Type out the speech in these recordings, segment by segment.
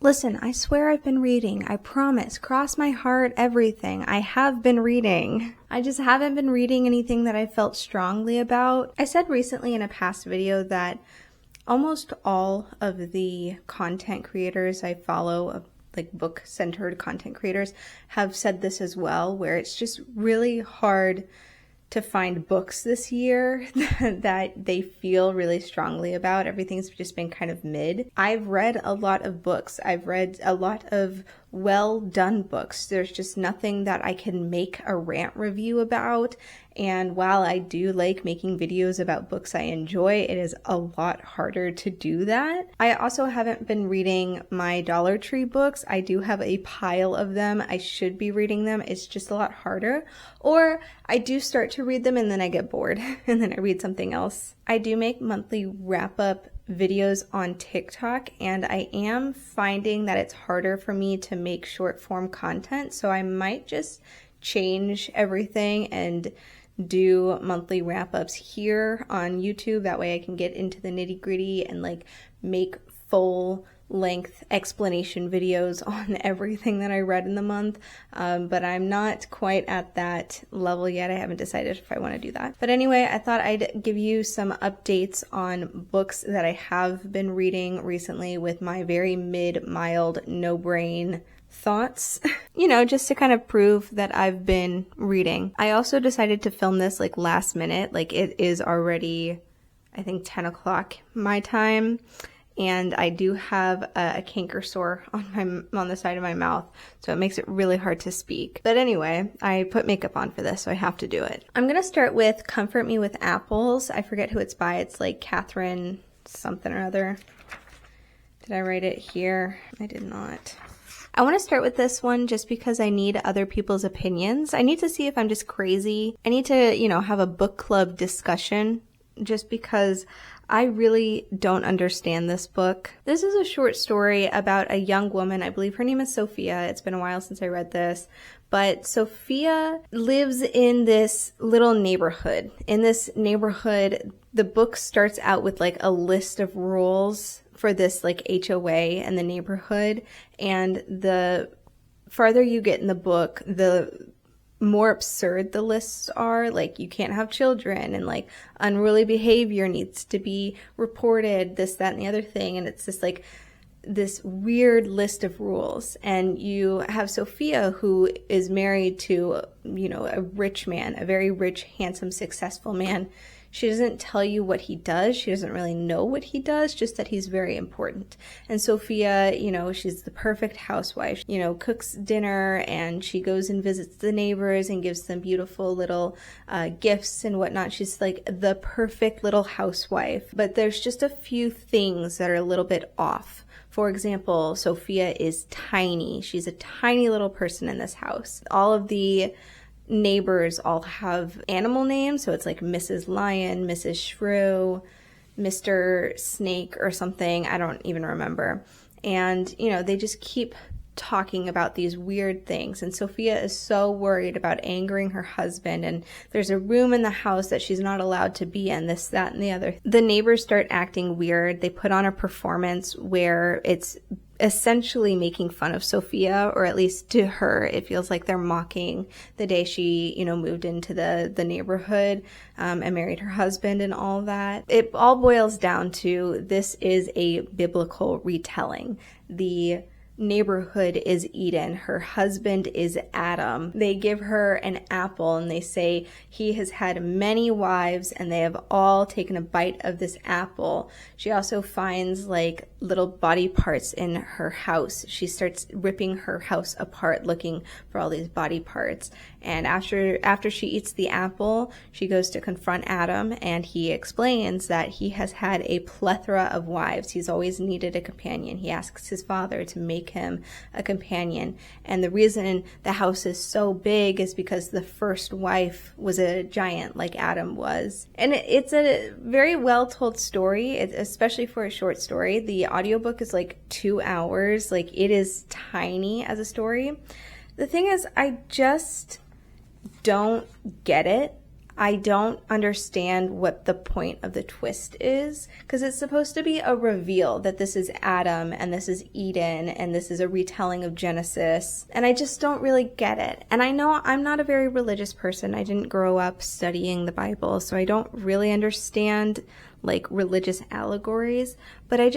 Listen, I swear I've been reading. I promise. Cross my heart, everything. I have been reading. I just haven't been reading anything that I felt strongly about. I said recently in a past video that almost all of the content creators I follow, like book-centered content creators, have said this as well, where it's just really hard to find books this year that they feel really strongly about. Everything's just been kind of mid. I've read a lot of books. I've read a lot of well-done books. There's just nothing that I can make a rant review about. And while I do like making videos about books I enjoy, it is a lot harder to do that. I also haven't been reading my Dollar Tree books. I do have a pile of them. I should be reading them. It's just a lot harder. Or I do start to read them and then I get bored and then I read something else. I do make monthly wrap-up videos on TikTok, and I am finding that it's harder for me to make short form content, so I might just change everything and do monthly wrap-ups here on YouTube. That way I can get into the nitty-gritty and like make full length explanation videos on everything that I read in the month, but I'm not quite at that level yet. I haven't decided if I want to do that. But anyway, I thought I'd give you some updates on books that I have been reading recently with my very mild, no brain thoughts, you know, just to kind of prove that I've been reading. I also decided to film this like last minute, like it is already, I think 10 o'clock my time. And I do have a canker sore on the side of my mouth, so it makes it really hard to speak. But anyway, I put makeup on for this, so I have to do it. I'm gonna start with Comfort Me with Apples. I forget who it's by. It's like Catherine something or other. Did I write it here? I did not. I want to start with this one just because I need other people's opinions. I need to see if I'm just crazy. I need to, you know, have a book club discussion just because I really don't understand this book. This is a short story about a young woman. I believe her name is Sophia. It's been a while since I read this. But Sophia lives in this little neighborhood. In this neighborhood, the book starts out with like a list of rules for this like HOA in the neighborhood. And the farther you get in the book, the more absurd the lists are. Like, you can't have children, and like unruly behavior needs to be reported, this, that, and the other thing. And it's just like this weird list of rules. And you have Sophia, who is married to, you know, a rich man, a very rich, handsome, successful man. She doesn't tell you what he does. She doesn't really know what he does, just that he's very important. And Sophia, you know, she's the perfect housewife, you know, cooks dinner, and she goes and visits the neighbors and gives them beautiful little gifts and whatnot. She's like the perfect little housewife. But there's just a few things that are a little bit off. For example, Sophia is tiny. She's a tiny little person in this house. All of the neighbors all have animal names, so it's like Mrs. Lion, Mrs. Shrew, Mr. Snake or something, I don't even remember. And, you know, they just keep talking about these weird things, and Sophia is so worried about angering her husband, and there's a room in the house that she's not allowed to be in, this, that, and the other. The neighbors start acting weird. They put on a performance where it's essentially making fun of Sophia, or at least to her, it feels like they're mocking the day she, you know, moved into the neighborhood and married her husband and all that. It all boils down to, this is a biblical retelling. The neighborhood is Eden. Her husband is Adam. They give her an apple and they say he has had many wives and they have all taken a bite of this apple. She also finds like little body parts in her house. She starts ripping her house apart looking for all these body parts. And after she eats the apple, she goes to confront Adam, and he explains that he has had a plethora of wives. He's always needed a companion. He asks his father to make him a companion. And the reason the house is so big is because the first wife was a giant like Adam was. And it's a very well told story, especially for a short story. The audiobook is like 2 hours. Like, it is tiny as a story. The thing is, I just don't get it. I don't understand what the point of the twist is, because it's supposed to be a reveal that this is Adam and this is Eden and this is a retelling of Genesis, and I just don't really get it. And I know I'm not a very religious person. I didn't grow up studying the Bible, so I don't really understand like religious allegories, but I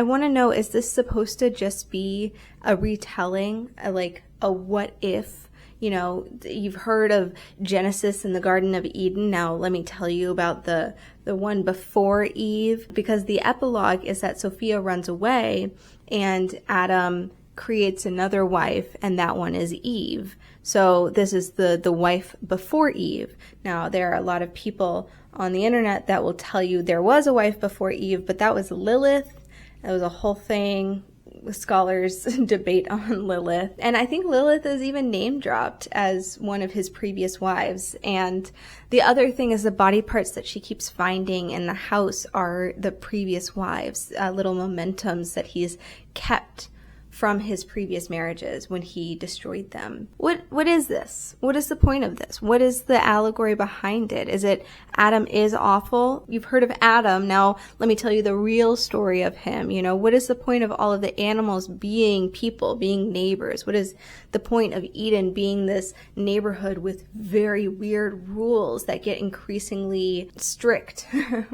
want to know, is this supposed to just be a retelling, like a what if? You know, you've heard of Genesis and the Garden of Eden. Now let me tell you about the one before Eve, because the epilogue is that Sophia runs away and Adam creates another wife, and that one is Eve. So this is the wife before Eve. Now there are a lot of people on the internet that will tell you there was a wife before Eve, but that was Lilith. That was a whole thing. Scholars debate on Lilith, and I think Lilith is even name dropped as one of his previous wives. And the other thing is the body parts that she keeps finding in the house are the previous wives, little mementos that he's kept from his previous marriages when he destroyed them. What is this? What is the point of this? What is the allegory behind it? Is it Adam is awful? You've heard of Adam. Now let me tell you the real story of him. You know, what is the point of all of the animals being people, being neighbors? What is the point of Eden being this neighborhood with very weird rules that get increasingly strict?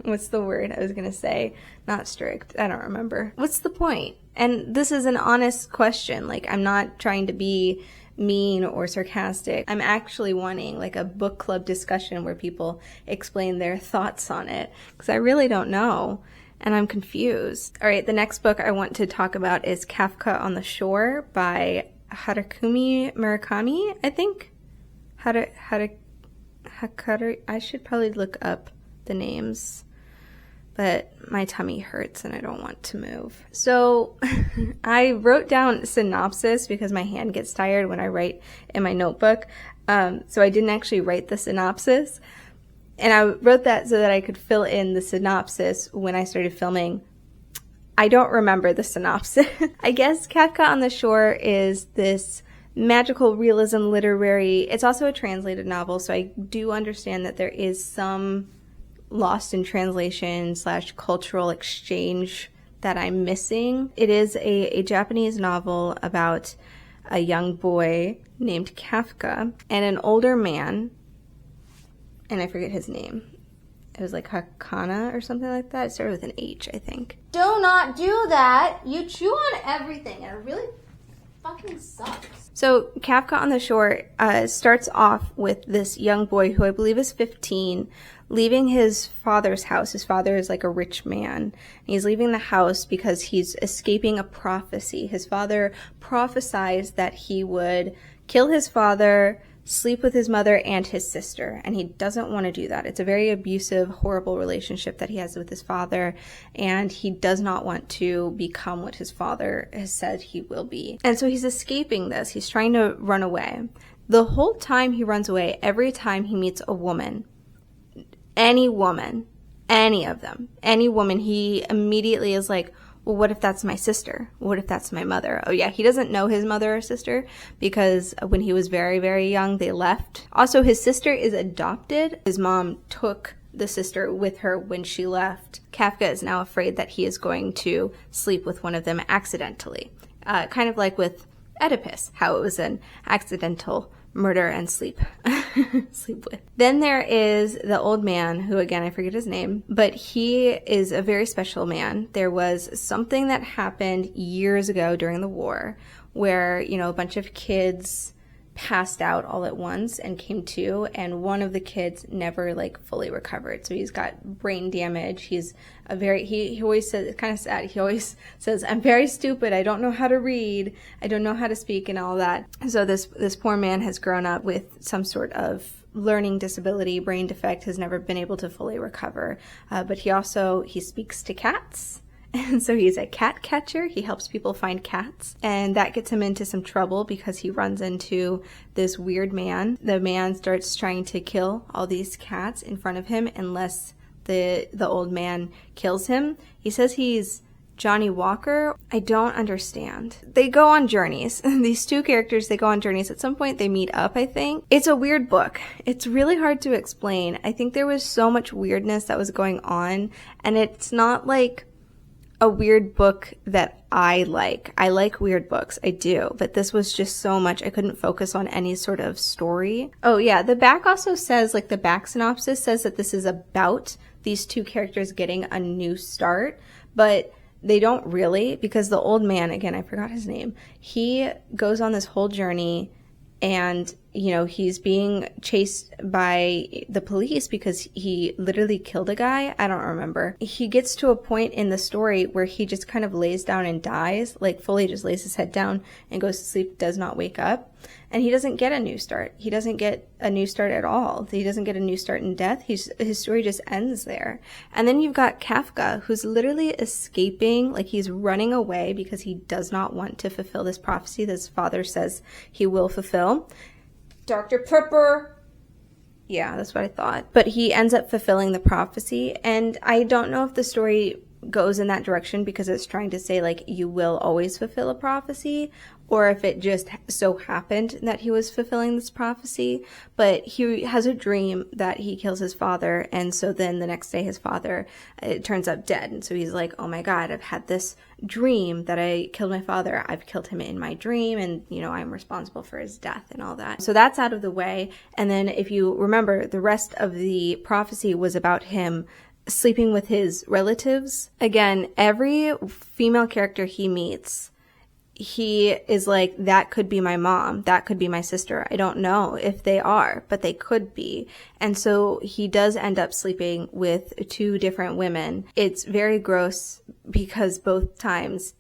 What's the word I was going to say? Not strict. I don't remember. What's the point? And this is an honest question. Like, I'm not trying to be mean or sarcastic. I'm actually wanting like a book club discussion where people explain their thoughts on it, because I really don't know and I'm confused. All right, the next book I want to talk about is Kafka on the Shore by Harakumi Murakami, I think. I should probably look up the names, but my tummy hurts and I don't want to move. So I wrote down synopsis because my hand gets tired when I write in my notebook. So I didn't actually write the synopsis. And I wrote that so that I could fill in the synopsis when I started filming. I don't remember the synopsis. I guess Kafka on the Shore is this magical realism literary. It's also a translated novel, so I do understand that there is some lost in translation / cultural exchange that I'm missing. It is a Japanese novel about a young boy named Kafka and an older man, and I forget his name. It was like Hakana or something like that. It started with an H, I think. Do not do that! You chew on everything, and it really fucking sucks. So Kafka on the Shore starts off with this young boy who I believe is 15, leaving his father's house. His father is like a rich man. He's leaving the house because he's escaping a prophecy. His father prophesied that he would kill his father, sleep with his mother and his sister, and he doesn't want to do that. It's a very abusive, horrible relationship that he has with his father, and he does not want to become what his father has said he will be. And so he's escaping this. He's trying to run away. The whole time he runs away, every time he meets a woman, any woman, any of them, any woman, he immediately is like, well, what if that's my sister? What if that's my mother? Oh yeah, he doesn't know his mother or sister because when he was very, very young, they left. Also, his sister is adopted. His mom took the sister with her when she left. Kafka is now afraid that he is going to sleep with one of them accidentally. Kind of like with Oedipus, how it was an accidental murder and sleep with. Then there is the old man who, again, I forget his name, but he is a very special man. There was something that happened years ago during the war where, you know, a bunch of kids passed out all at once and came to, and one of the kids never like fully recovered. So he's got brain damage. He's a very, he always says, it's kind of sad. He always says, I'm very stupid. I don't know how to read. I don't know how to speak and all that. So this poor man has grown up with some sort of learning disability, brain defect, has never been able to fully recover. But he speaks to cats. And so he's a cat catcher. He helps people find cats. And that gets him into some trouble because he runs into this weird man. The man starts trying to kill all these cats in front of him unless the old man kills him. He says he's Johnny Walker. I don't understand. They go on journeys. These two characters, they go on journeys. At some point they meet up, I think. It's a weird book. It's really hard to explain. I think there was so much weirdness that was going on, and it's not like a weird book that I like. I like weird books, I do, but this was just so much, I couldn't focus on any sort of story. Oh yeah, the back also says, like the back synopsis says that this is about these two characters getting a new start, but they don't really, because the old man, again, I forgot his name, he goes on this whole journey and, you know, he's being chased by the police because he literally killed a guy. I don't remember. He gets to a point in the story where he just kind of lays down and dies, like fully just lays his head down and goes to sleep, does not wake up. And he doesn't get a new start. He doesn't get a new start at all. He doesn't get a new start in death. His story just ends there. And then you've got Kafka, who's literally escaping, like he's running away because he does not want to fulfill this prophecy that his father says he will fulfill. Dr. Pepper. Yeah, that's what I thought. But he ends up fulfilling the prophecy. And I don't know if the story goes in that direction because it's trying to say, like, you will always fulfill a prophecy, or if it just so happened that he was fulfilling this prophecy. But he has a dream that he kills his father, and so then the next day his father, it turns up dead. And so he's like, oh my God, I've had this dream that I killed my father. I've killed him in my dream, and, you know, I'm responsible for his death and all that. So that's out of the way. And then if you remember, the rest of the prophecy was about him sleeping with his relatives. Again, every female character he meets, he is like, that could be my mom, that could be my sister. I don't know if they are, but they could be. And so he does end up sleeping with two different women. It's very gross because both times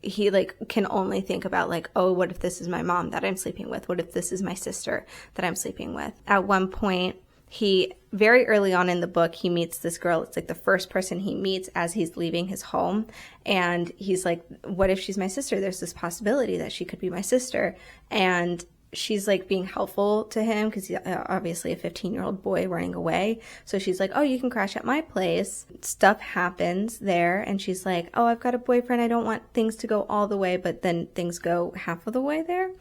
he like can only think about, like, oh, what if this is my mom that I'm sleeping with? What if this is my sister that I'm sleeping with? At one point, he, very early on in the book, he meets this girl. It's like the first person he meets as he's leaving his home. And he's like, what if she's my sister? There's this possibility that she could be my sister. And she's like being helpful to him because he's obviously a 15-year-old boy running away. So she's like, oh, you can crash at my place. Stuff happens there. And she's like, oh, I've got a boyfriend. I don't want things to go all the way. But then things go half of the way there.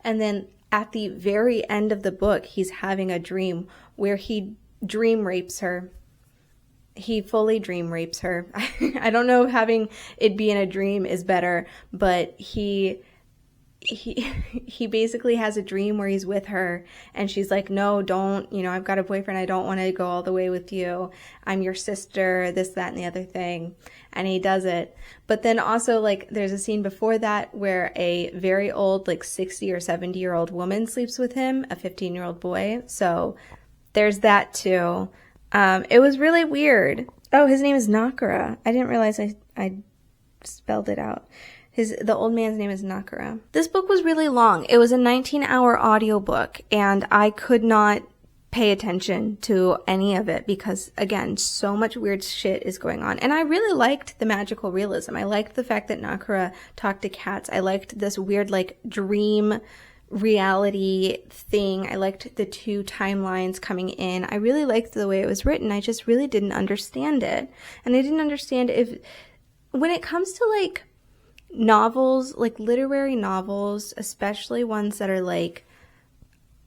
And then at the very end of the book, he's having a dream where he dream rapes her. He fully dream rapes her. I don't know if having it be in a dream is better, but he basically has a dream where he's with her and she's like, no, don't, you know, I've got a boyfriend. I don't want to go all the way with you. I'm your sister, this, that, and the other thing. And he does it. But then also, like, there's a scene before that where a very old, like 60 or 70-year-old woman sleeps with him, a 15-year-old boy. So there's that too. It was really weird. Oh, his name is Nakara. I didn't realize I spelled it out. The old man's name is Nakara. This book was really long. It was a 19-hour audiobook, and I could not pay attention to any of it because, again, so much weird shit is going on. And I really liked the magical realism. I liked the fact that Nakara talked to cats. I liked this weird, like, dream reality thing. I liked the two timelines coming in. I really liked the way it was written. I just really didn't understand it. And I didn't understand when it comes to, like, novels, like literary novels, especially ones that are like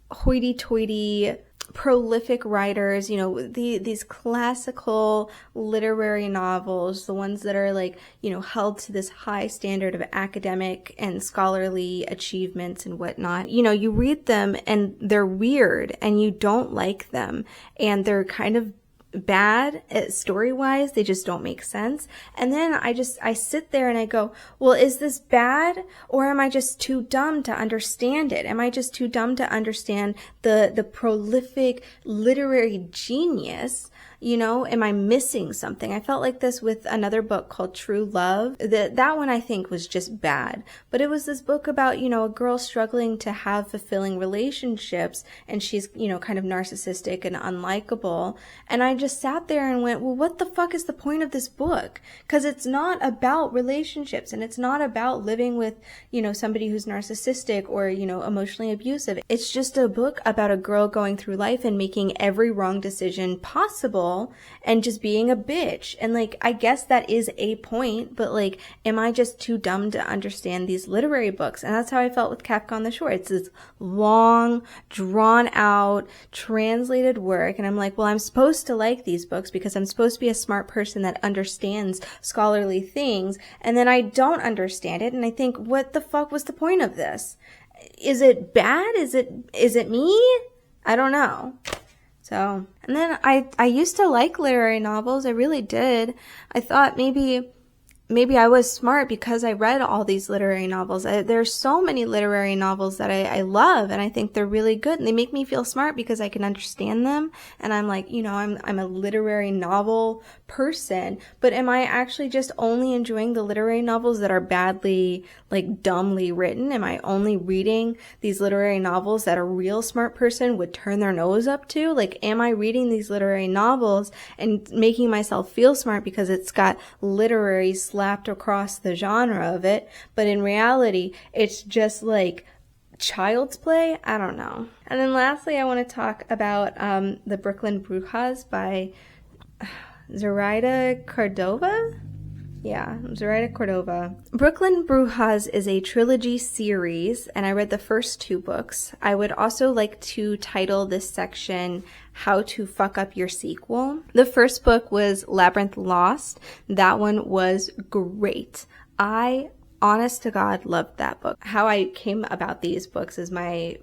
hoity-toity, prolific writers, you know, these classical literary novels, the ones that are like, you know, held to this high standard of academic and scholarly achievements and whatnot. You know, you read them and they're weird and you don't like them and they're kind of bad story-wise. They just don't make sense. And then I sit there and I go, well, is this bad or am I just too dumb to understand it? Am I just too dumb to understand the prolific literary genius? You know, am I missing something? I felt like this with another book called True Love. That one I think was just bad. But it was this book about, you know, a girl struggling to have fulfilling relationships and she's, you know, kind of narcissistic and unlikable. And I just sat there and went, well, what the fuck is the point of this book? Because it's not about relationships and it's not about living with, you know, somebody who's narcissistic or, you know, emotionally abusive. It's just a book about a girl going through life and making every wrong decision possible people and just being a bitch. And like, I guess that is a point, but like, am I just too dumb to understand these literary books? And that's how I felt with Kafka on the Shore. It's this long, drawn out, translated work. And I'm like, well, I'm supposed to like these books because I'm supposed to be a smart person that understands scholarly things. And then I don't understand it. And I think, what the fuck was the point of this? Is it bad? Is it me? I don't know. So, and then I used to like literary novels. I really did. I thought maybe I was smart because I read all these literary novels. There's so many literary novels that I love, and I think they're really good, and they make me feel smart because I can understand them. And I'm like, I'm a literary novel person, but am I actually just only enjoying the literary novels that are badly, like, dumbly written? Am I only reading these literary novels that a real smart person would turn their nose up to? Like, am I reading these literary novels and making myself feel smart because it's got literary slapped across the genre of it, but in reality, it's just like child's play? I don't know. And then lastly, I want to talk about the Brooklyn Brujas by Zoraida Cordova. Yeah, Zoraida Cordova. Brooklyn Brujas is a trilogy series, and I read the first 2 books. I would also like to title this section, How to Fuck Up Your Sequel. The first book was Labyrinth Lost. That one was great. I, honest to God, loved that book. How I came about these books is my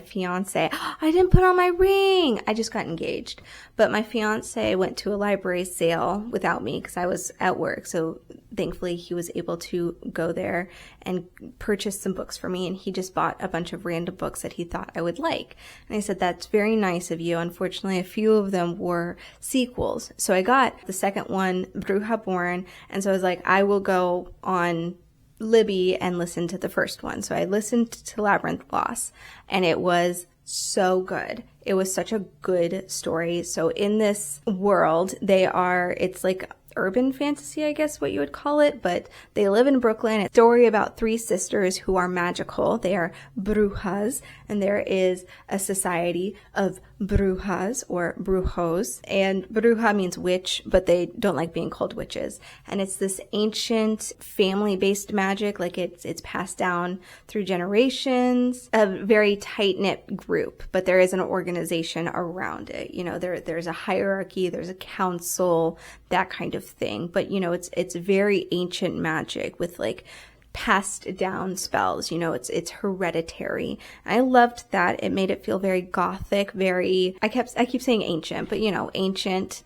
fiance, I didn't put on my ring. I just got engaged. But my fiance went to a library sale without me because I was at work. So thankfully he was able to go there and purchase some books for me. And he just bought a bunch of random books that he thought I would like. And I said, that's very nice of you. Unfortunately, a few of them were sequels. So I got the second one, Bruja Born. And so I was like, I will go on Libby and listen to the first one. So I listened to Labyrinth Lost, and it was so good. It was such a good story. So in this world, it's like urban fantasy, I guess what you would call it, but they live in Brooklyn. It's a story about 3 sisters who are magical. They are brujas, and there is a society of brujas or brujos, and bruja means witch, but they don't like being called witches. And it's this ancient family-based magic, like it's passed down through generations, a very tight-knit group, but there is an organization around it. There's a hierarchy, there's a council, that kind of thing. But it's very ancient magic with like passed down spells. It's hereditary. I loved that. It made it feel very gothic, very, I keep saying ancient, but ancient,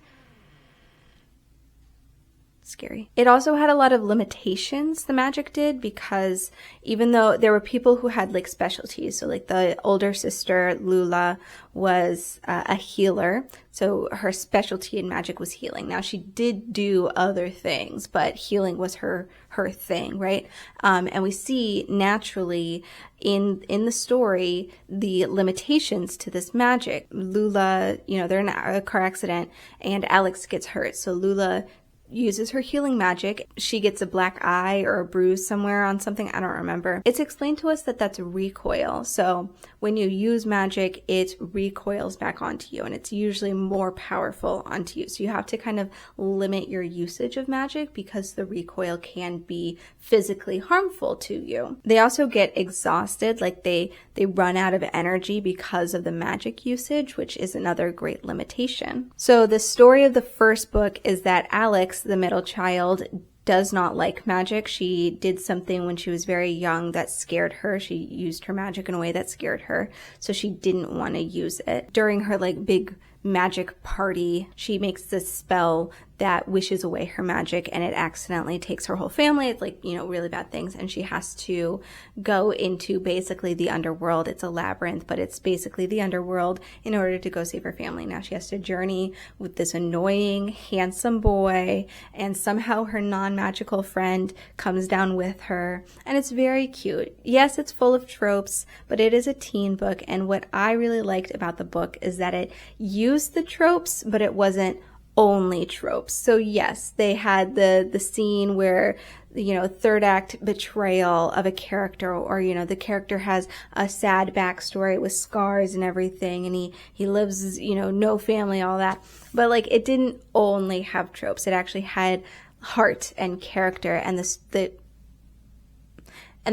scary. It also had a lot of limitations, the magic did, because even though there were people who had like specialties, so like the older sister Lula was a healer, so her specialty in magic was healing. Now she did do other things, but healing was her thing, right? And we see naturally in the story the limitations to this magic. Lula, they're in a car accident and Alex gets hurt, so Lula uses her healing magic. She gets a black eye or a bruise somewhere on something. I don't remember. It's explained to us that that's recoil. So when you use magic, it recoils back onto you, and it's usually more powerful onto you. So you have to kind of limit your usage of magic because the recoil can be physically harmful to you. They also get exhausted, like they run out of energy because of the magic usage, which is another great limitation. So the story of the first book is that Alex, the middle child, does not like magic. She did something when she was very young that scared her. She used her magic in a way that scared her, so she didn't want to use it. During her like big magic party, she makes this spell that wishes away her magic, and it accidentally takes her whole family. It's like, really bad things, and she has to go into basically the underworld. It's a labyrinth, but it's basically the underworld in order to go save her family. Now she has to journey with this annoying, handsome boy, and somehow her non-magical friend comes down with her, and it's very cute. Yes, it's full of tropes, but it is a teen book, and what I really liked about the book is that it used the tropes, but it wasn't only tropes. So yes, they had the scene where, you know, third act betrayal of a character, or, you know, the character has a sad backstory with scars and everything, and he lives, you know, no family, all that. But like, it didn't only have tropes. It actually had heart and character, and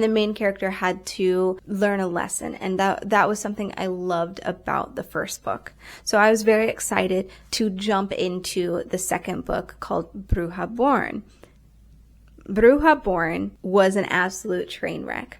the main character had to learn a lesson, and that was something I loved about the first book. So I was very excited to jump into the second book called Bruja Born. Bruja Born was an absolute train wreck.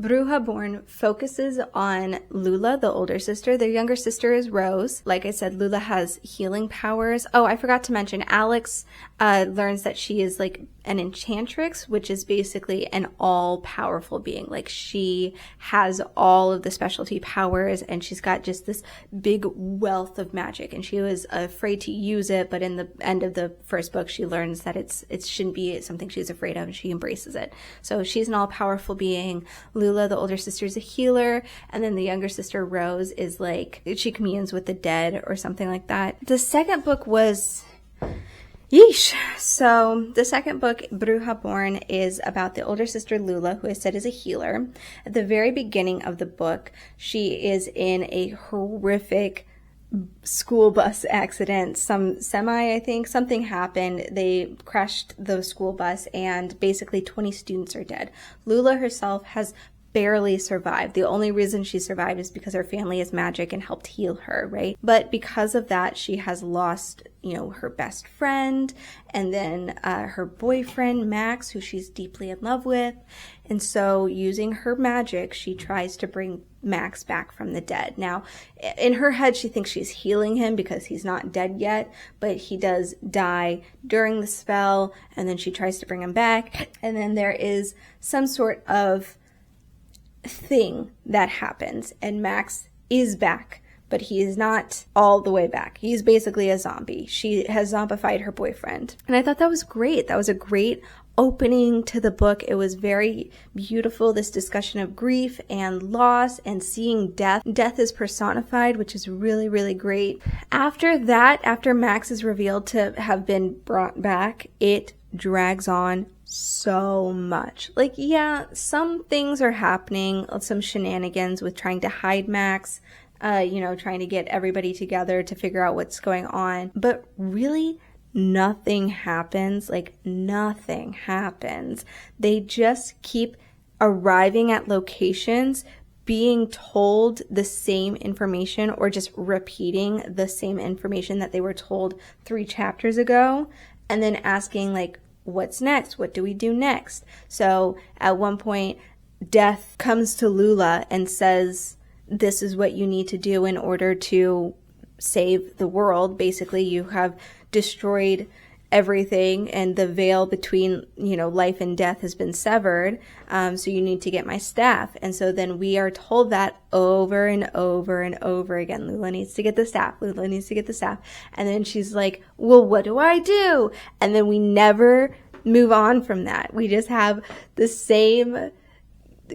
Bruja Born focuses on Lula, the older sister. Their younger sister is Rose. Like I said, Lula has healing powers. Oh, I forgot to mention, Alex learns that she is like an enchantrix, which is basically an all-powerful being. Like, she has all of the specialty powers, and she's got just this big wealth of magic, and she was afraid to use it, but in the end of the first book, she learns that it shouldn't be something she's afraid of, and she embraces it. So she's an all-powerful being. Lula, the older sister, is a healer, and then the younger sister, Rose, is like, she communes with the dead or something like that. The second book was... yeesh. So the second book, Bruja Born, is about the older sister Lula, who I said is a healer. At the very beginning of the book, she is in a horrific school bus accident. I think something happened. They crashed the school bus, and basically 20 students are dead. Lula herself has barely survived. The only reason she survived is because her family is magic and helped heal her, right? But because of that, she has lost, you know, her best friend, and then her boyfriend, Max, who she's deeply in love with. And so using her magic, she tries to bring Max back from the dead. Now, in her head, she thinks she's healing him because he's not dead yet, but he does die during the spell, and then she tries to bring him back. And then there is some sort of thing that happens, and Max is back, but he is not all the way back. He's basically a zombie. She has zombified her boyfriend. And I thought that was great. That was a great opening to the book. It was very beautiful, this discussion of grief and loss and seeing death. Death is personified, which is really, really great. After that, after Max is revealed to have been brought back, it drags on so much. Like, yeah, some things are happening, some shenanigans with trying to hide Max, you know, trying to get everybody together to figure out what's going on. But really, nothing happens. Like, nothing happens. They just keep arriving at locations, being told the same information, or just repeating the same information that they were told 3 chapters ago, and then asking, like, what's next? What do we do next? So at one point, Death comes to Lula and says, this is what you need to do in order to save the world. Basically, you have destroyed everything, and the veil between, you know, life and death has been severed. So you need to get my staff. And so then we are told that over and over and over again. Lula needs to get the staff. Lula needs to get the staff. And then she's like, well, what do I do? And then we never move on from that. We just have the same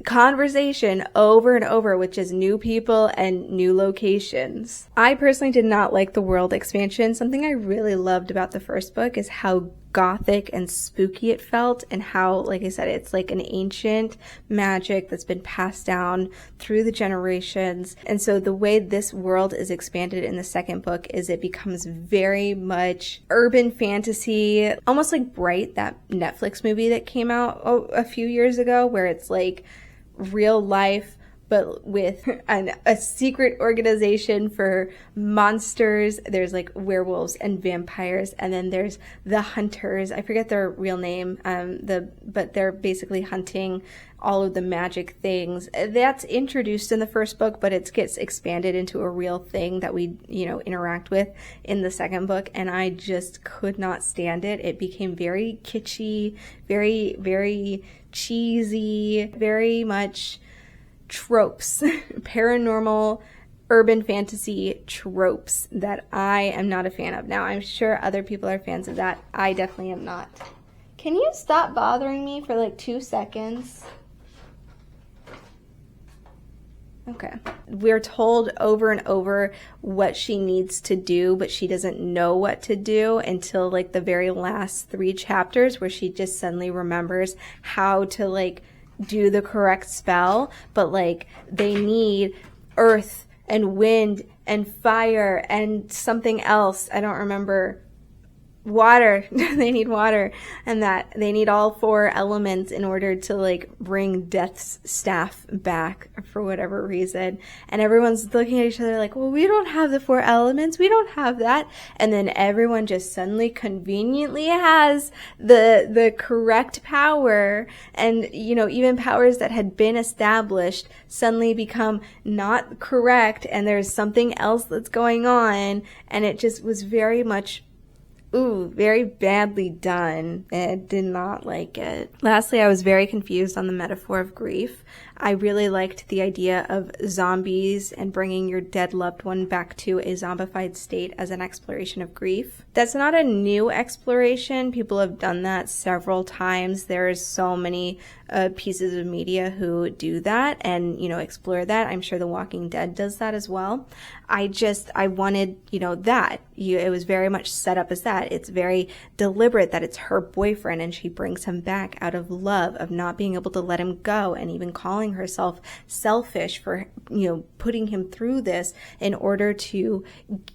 conversation over and over with just new people and new locations. I personally did not like the world expansion. Something I really loved about the first book is how gothic and spooky it felt, and how, like I said, it's like an ancient magic that's been passed down through the generations. And so the way this world is expanded in the second book is it becomes very much urban fantasy, almost like Bright, that Netflix movie that came out a few years ago, where it's like real life, but with a secret organization for monsters. There's like werewolves and vampires, and then there's the hunters. I forget their real name, but they're basically hunting all of the magic things. That's introduced in the first book, but it gets expanded into a real thing that we, you know, interact with in the second book, and I just could not stand it. It became very kitschy, very, very cheesy, very much tropes, paranormal, urban fantasy tropes that I am not a fan of. Now, I'm sure other people are fans of that. I definitely am not. Can you stop bothering me for like 2 seconds? Okay. We're told over and over what she needs to do, but she doesn't know what to do until like the very last 3 chapters, where she just suddenly remembers how to like do the correct spell. But like they need earth and wind and fire and something else. I don't remember. Water. They need water, and that they need all 4 elements in order to like bring Death's staff back for whatever reason. And everyone's looking at each other like, well, we don't have the 4 elements, we don't have that. And then everyone just suddenly conveniently has the correct power, and you know, even powers that had been established suddenly become not correct, and there's something else that's going on. And it just was very much very badly done. I did not like it. Lastly, I was very confused on the metaphor of grief. I really liked the idea of zombies and bringing your dead loved one back to a zombified state as an exploration of grief. That's not a new exploration. People have done that several times. There's so many pieces of media who do that and, you know, explore that. I'm sure The Walking Dead does that as well. I wanted, you know, that. It was very much set up as that. It's very deliberate that it's her boyfriend and she brings him back out of love, of not being able to let him go, and even calling herself selfish for, you know, putting him through this in order to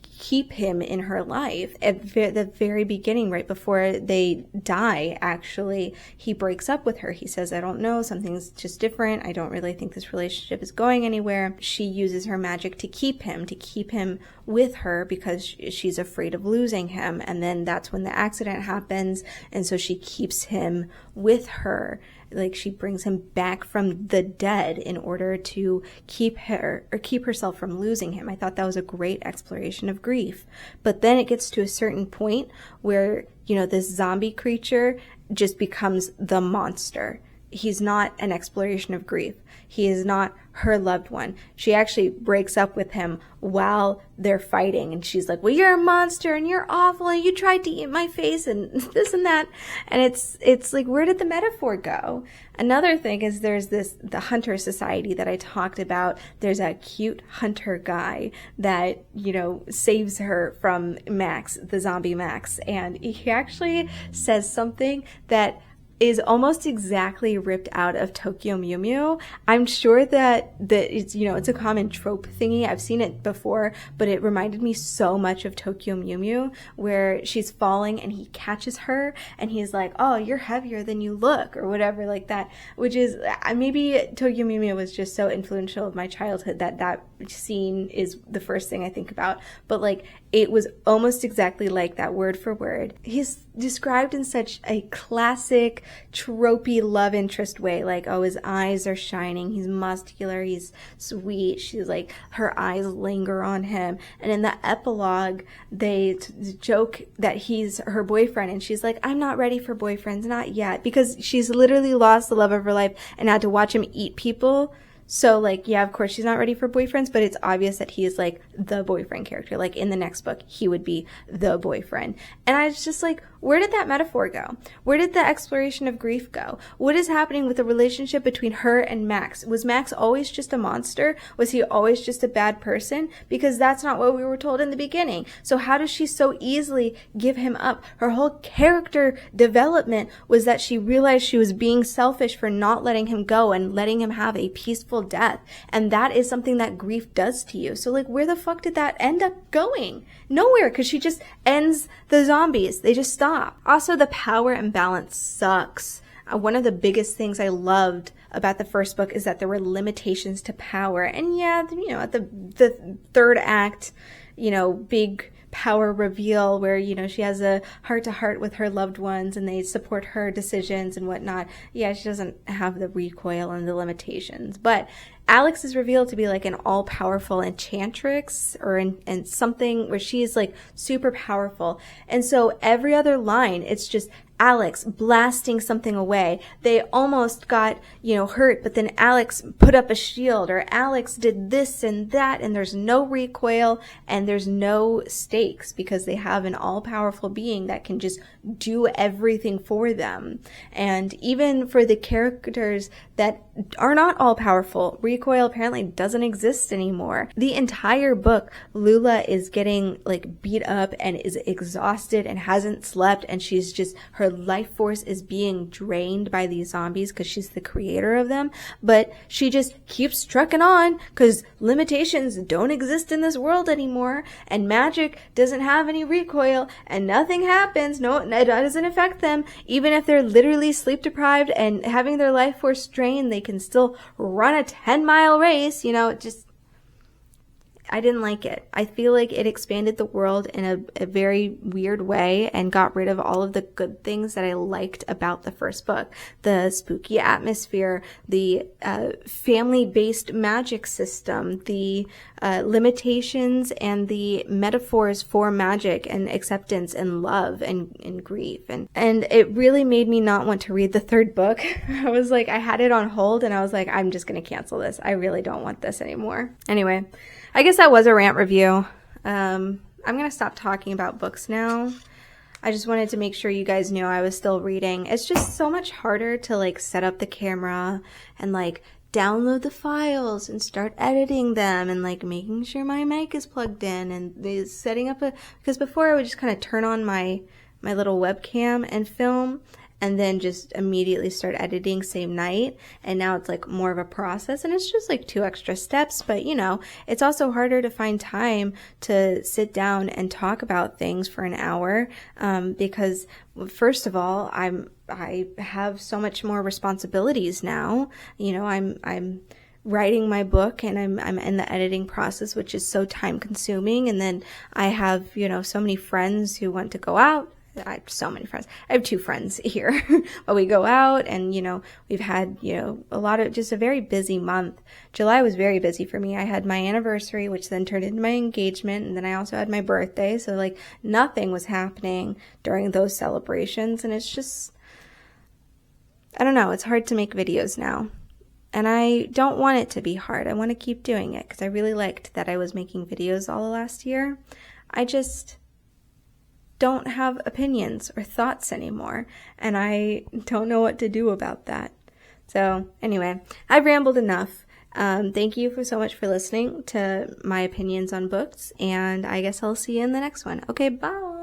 keep him in her life. At the very beginning, right before they die, actually, he breaks up with her. He says, I don't know, something's just different. I don't really think this relationship is going anywhere. She uses her magic to keep him with her because she's afraid of losing him. And then that's when the accident happens. And so she keeps him with her. Like, she brings him back from the dead in order to keep herself from losing him. I thought that was a great exploration of grief. But then it gets to a certain point where, you know, this zombie creature just becomes the monster. He's not an exploration of grief. He is not her loved one. She actually breaks up with him while they're fighting, and she's like, well, you're a monster and you're awful and you tried to eat my face and this and that. And it's like, where did the metaphor go? Another thing is there's the hunter society that I talked about. There's a cute hunter guy that, you know, saves her from Max, the zombie Max, and he actually says something that is almost exactly ripped out of Tokyo Mew Mew. I'm sure that it's, you know, it's a common trope thingy. I've seen it before, but it reminded me so much of Tokyo Mew Mew, where she's falling and he catches her and he's like, oh, you're heavier than you look, or whatever like that, which is, maybe Tokyo Mew Mew was just so influential of my childhood that scene is the first thing I think about. But like, it was almost exactly like that, word for word. He's described in such a classic, tropey love interest way. Like, oh, his eyes are shining, he's muscular, he's sweet. She's like, her eyes linger on him. And in the epilogue, they joke that he's her boyfriend, and she's like, I'm not ready for boyfriends, not yet, because she's literally lost the love of her life and had to watch him eat people. So, like, yeah, of course she's not ready for boyfriends, but it's obvious that he is, like, the boyfriend character. Like, in the next book, he would be the boyfriend. And I was just like, where did that metaphor go? Where did the exploration of grief go? What is happening with the relationship between her and Max? Was Max always just a monster? Was he always just a bad person? Because that's not what we were told in the beginning. So how does she so easily give him up? Her whole character development was that she realized she was being selfish for not letting him go and letting him have a peaceful death. And that is something that grief does to you. So, like, where the fuck did that end up going? Nowhere, because she just ends the zombies. They just stop. Also, the power imbalance sucks. One of the biggest things I loved about the first book is that there were limitations to power. And yeah, you know, at the third act, you know, big power reveal where, you know, she has a heart-to-heart with her loved ones and they support her decisions and whatnot. Yeah, she doesn't have the recoil and the limitations. But Alex is revealed to be like an all-powerful enchantrix, or in something where she is like super powerful. And so every other line, it's just Alex blasting something away. They almost got, you know, hurt, but then Alex put up a shield, or Alex did this and that, and there's no recoil and there's no stakes because they have an all-powerful being that can just do everything for them. And even for the characters that are not all powerful. Recoil apparently doesn't exist anymore. The entire book, Lula is getting like beat up and is exhausted and hasn't slept, and she's just, her life force is being drained by these zombies because she's the creator of them, but she just keeps trucking on because limitations don't exist in this world anymore, and magic doesn't have any recoil, and nothing happens. No, it doesn't affect them. Even if they're literally sleep deprived and having their life force drained, they can still run a 10-mile race. You know, I didn't like it. I feel like it expanded the world in a very weird way and got rid of all of the good things that I liked about the first book. The spooky atmosphere, the family-based magic system, the limitations and the metaphors for magic and acceptance and love and grief. And it really made me not want to read the third book. I was like, I had it on hold and I was like, I'm just going to cancel this. I really don't want this anymore. Anyway, I guess that was a rant review. I'm going to stop talking about books now. I just wanted to make sure you guys knew I was still reading. It's just so much harder to like set up the camera and like download the files and start editing them and like making sure my mic is plugged in and setting up because before I would just kind of turn on my little webcam and film and then just immediately start editing same night, and now it's like more of a process, and it's just like 2 extra steps. But you know, it's also harder to find time to sit down and talk about things for an hour, because first of all, I have so much more responsibilities now. You know, I'm writing my book and I'm in the editing process, which is so time consuming, and then I have, you know, so many friends who want to go out. I have so many friends. I have 2 friends here, but we go out and, you know, we've had, you know, just a very busy month. July was very busy for me. I had my anniversary, which then turned into my engagement. And then I also had my birthday. So like nothing was happening during those celebrations. And it's just, I don't know. It's hard to make videos now. And I don't want it to be hard. I want to keep doing it because I really liked that I was making videos all last year. I just don't have opinions or thoughts anymore, and I don't know what to do about that. So anyway, I've rambled enough. Thank you so much for listening to my opinions on books, and I guess I'll see you in the next one. Okay, bye!